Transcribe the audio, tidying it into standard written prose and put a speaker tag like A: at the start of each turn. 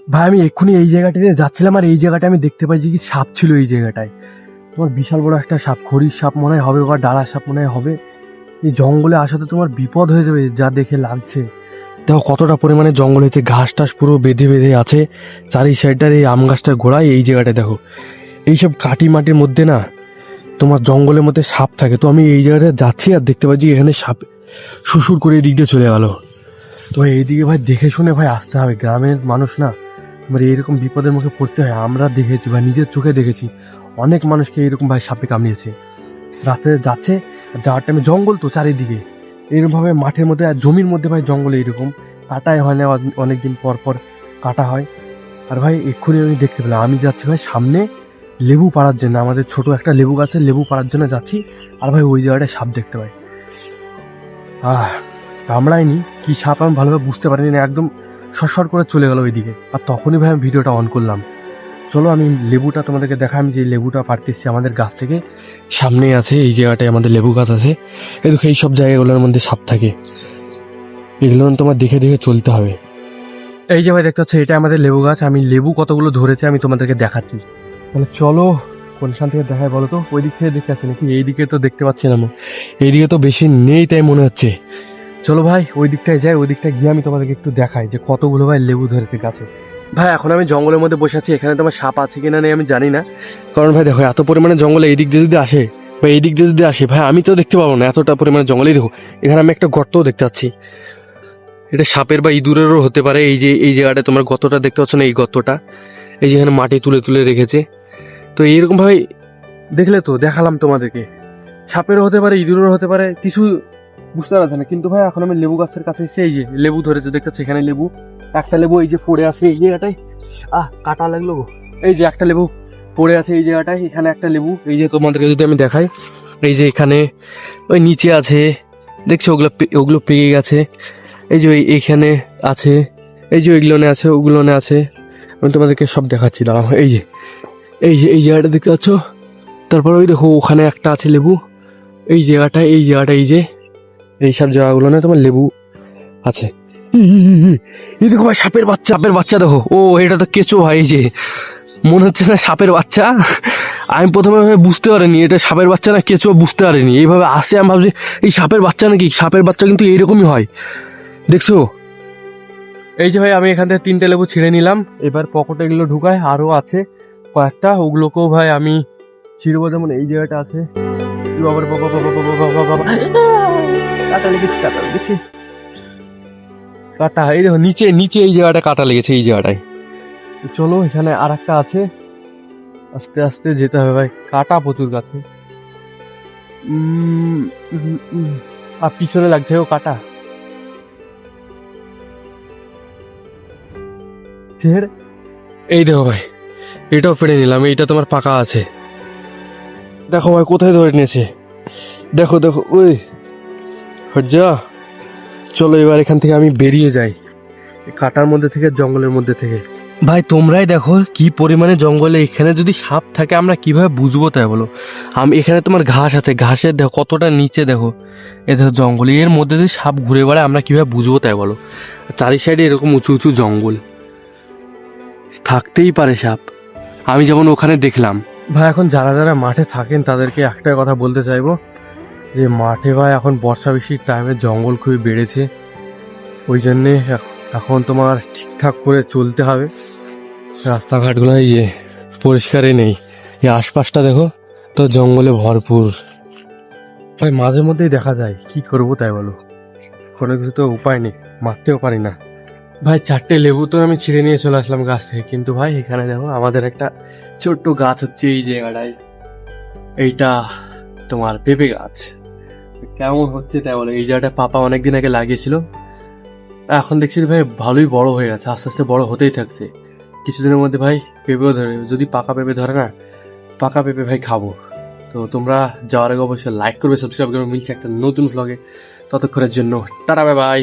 A: ভাই আমি এক্ষুনি এই জায়গাটাতে যাচ্ছিলাম, আর এই জায়গাটা আমি দেখতে পাইছি কি সাপ ছিল এই জায়গাটায়। তোমার বিশাল বড় একটা সাপ, খড়ির সাপ মনে হয় হবে বা ডালা সাপ মনে হয় হবে। এই জঙ্গলে আসাতে তোমার বিপদ হয়ে যাবে যা দেখে লাগছে। দেখো কতটা পরিমাণে জঙ্গল হয়েছে, ঘাস টাস পুরো বেঁধে বেঁধে আছে চারি সাইডটার। এই আম গাছটার গোড়ায় এই জায়গাটা দেখো, এইসব কাটি মাটির মধ্যে না তোমার জঙ্গলের মধ্যে সাপ থাকে। তো আমি এই জায়গাটা যাচ্ছি আর দেখতে পাচ্ছি এখানে সাপ সুসুর করে এই দিক দিয়ে চলে গেল। তো এইদিকে ভাই দেখে শুনে ভাই আসতে হবে, গ্রামের মানুষ না এবার এইরকম বিপদের মুখে পড়তে হয়। আমরা দেখেছি ভাই, নিজের চোখে দেখেছি অনেক মানুষকে এইরকম ভাই সাপে কামড়িয়েছে। রাস্তায় যাচ্ছে, আর যাওয়ার টাইমে জঙ্গল তো চারিদিকে এরকমভাবে মাঠের মধ্যে আর জমির মধ্যে ভাই জঙ্গলে এরকম কাটাই হয় না, অনেকদিন পর পর কাটা হয়। আর ভাই এক্ষুনি আমি দেখতে পেলাম, আমি যাচ্ছি ভাই সামনে লেবু পাড়ার জন্য, আমাদের ছোট একটা লেবু গাছে লেবু পাড়ার জন্য যাচ্ছি। আর ভাই ওই জায়গাটায় সাপ দেখতে পাই। কামড়ায়নি, কি সাপ আমি ভালোভাবে বুঝতে পারিনি না, একদম সরসর করে চলে গেল ওইদিকে। আর তখনই ভাই আমি ভিডিওটা অন করলাম। চলো আমি লেবুটা তোমাদেরকে দেখাই, আমি যে লেবুটা পাড়তেছি আমাদের গাছ থেকে সামনেই আছে, এই জায়গাটায় আমাদের লেবু গাছ আছে। এই দেখো এইসব জায়গাগুলোর মধ্যে সাপ থাকে, এগুলো তোমার দেখে দেখে চলতে হবে। এই যে ভাই দেখতে পাচ্ছ এটা আমাদের লেবু গাছ, আমি লেবু কতগুলো ধরেছে আমি তোমাদেরকে দেখাচ্ছি। তাহলে চলো কোনখান থেকে দেখায় বলো তো, ওই দিক থেকে দেখতে পাচ্ছি নাকি? এইদিকে তো দেখতে পাচ্ছি না, এইদিকে তো বেশি নেই তাই মনে হচ্ছে। চলো ভাই ওই দিকটায় যাই, ওই দিকটায় গিয়ে আমি তোমাদেরকে একটু দেখাই যে কতগুলো ভাই লেবু ধরেছে গাছে। ভাই এখন আমি জঙ্গলের মধ্যে বসে আছি, এখানে তোমার সাপ আছে কিনা নেই আমি জানি না, কারণ ভাই দেখো এত পরিমাণে জঙ্গলে এই দিক দিয়ে যদি আসে বা এই দিক দিয়ে যদি আসে ভাই আমি তো দেখতে পাবো না, এতটা পরিমাণে জঙ্গলেই দেখো। এখানে আমি একটা গর্তও দেখতে পাচ্ছি, এটা সাপের বা ইঁদুরেরও হতে পারে। এই যে এই জায়গাটা তোমার গর্তটা দেখতে পাচ্ছ না, এই গর্তটা এই যেখানে মাটি তুলে তুলে রেখেছে। তো এইরকম ভাবে দেখলে তো দেখালাম তোমাদেরকে, সাপেরও হতে পারে ইঁদুরেরও হতে পারে, কিছু বুঝতে পারছে না। কিন্তু ভাই এখন আমি লেবু গাছের কাছে এসে এই যে লেবু ধরেছে দেখতে পাচ্ছি, এখানে লেবু একটা লেবু এই যে পড়ে আছে এই জায়গাটায়, কাটা লাগলো। এই যে একটা লেবু পড়ে আছে এই জায়গাটায়, এখানে একটা লেবু এই যে তোমাদেরকে যদি আমি দেখাই, এই যে এখানে ওই নিচে আছে দেখছো, ওগুলো পেকে গেছে। এই যে এইখানে আছে, এই যে ওইগুলোনে আছে ওগুলোনে আছে, আমি তোমাদেরকে সব দেখাচ্ছি দাঁড়াও। এই যে এই জায়গাটা দেখতে পাচ্ছ, তারপর ওই দেখো ওখানে একটা আছে লেবু, এই জায়গাটা এই যে এইসব জায়গাগুলো না তোমার লেবু আছে। এই দেখো ভাই সাপের বাচ্চা দেখো, ও এটা তো কেঁচো ভাই, এই যে মনে হচ্ছে না সাপের বাচ্চা। আমি প্রথমে বুঝতে পারিনি এটা সাপের বাচ্চা না কেঁচো, বুঝতে পারিনি, এইভাবে আসে আমি ভাবছি এই সাপের বাচ্চা নাকি। সাপের বাচ্চা কিন্তু এইরকমই হয় দেখছো। এই যে ভাই আমি এখান থেকে 3টে লেবু ছিঁড়ে নিলাম, এবার পকেটে এগুলো ঢুকায়, আরও আছে কয়েকটা, ওগুলোকেও ভাই আমি ছিঁড়বো। যেমন এই জায়গাটা আছে, কাটা লেগেছে কাটা, এই দেখো নিচে নিচে এই জায়গাটা কাটা লেগেছে এই জায়গাটায়। চলো এখানে আর একটা আছে, আস্তে আস্তে যেতে হবে ভাই, কাটা প্রচুর গাছে। আর পিছনে লাগছে ও কাটা। এই দেখো ভাই এটাও ফেড়ে নিলাম, এইটা তোমার পাকা আছে। দেখো ভাই কোথায় ধরে নিয়েছে, দেখো দেখো ওই যা। চলো এবার এখান থেকে আমি বেরিয়ে যাই, কাটার মধ্যে থেকে জঙ্গলের মধ্যে থেকে। ভাই তোমরাই দেখো কি পরিমাণে জঙ্গলে, এখানে যদি সাপ থাকে আমরা কিভাবে বুঝবো তাই বলো। আমি এখানে তোমার ঘাস আছে, ঘাসের দেখো কতটা নিচে দেখো, এ দেখো জঙ্গল, এর মধ্যে যদি সাপ ঘুরে বেড়ায় আমরা কিভাবে বুঝবো তাই বলো। চারি সাইডে এরকম উঁচু উঁচু জঙ্গল, থাকতেই পারে সাপ, আমি যেমন ওখানে দেখলাম। ভাই এখন যারা যারা মাঠে থাকেন তাদেরকে একটা কথা বলতে চাইবো, যে মাঠে ভাই এখন বর্ষা বৃষ্টির টাইমে জঙ্গল খুবই বেড়েছে, ওই জন্যে এখন তোমার ঠিকঠাক করে চলতে হবে। রাস্তাঘাটগুলো এই যে পরিষ্কারই নেই, এই আশপাশটা দেখো তো জঙ্গলে ভরপুর। ভাই মাঝে মধ্যেই দেখা যায়, কি করবো তাই বলো, কোনো কিছু তো উপায় নেই, মারতেও পারি না। ভাই 4টে লেবু তো আমি ছিঁড়ে নিয়ে চলে আসলাম গাছ থেকে, কিন্তু ভাই এখানে দেখো আমাদের একটা ছোট্ট গাছ হচ্ছে এই জায়গাটায়, এইটা তোমার পেঁপে গাছ। কেমন হচ্ছে তাই বলো, এই জায়গাটা পাপা অনেকদিন আগে লাগিয়েছিল, এখন দেখছি ভাই ভালোই বড় হয়ে গেছে, আস্তে আস্তে বড় হতেই থাকছে। কিছুদিনের মধ্যে ভাই পেঁপেও ধরে, যদি পাকা পেঁপে ধরে না, পাকা পেঁপে ভাই খাবো। তো তোমরা যাওয়ার আগে অবশ্যই লাইক করবে, সাবস্ক্রাইব করবে, মিলছে একটা নতুন ভ্লগে। ততক্ষণের জন্য টাটা বাই বাই।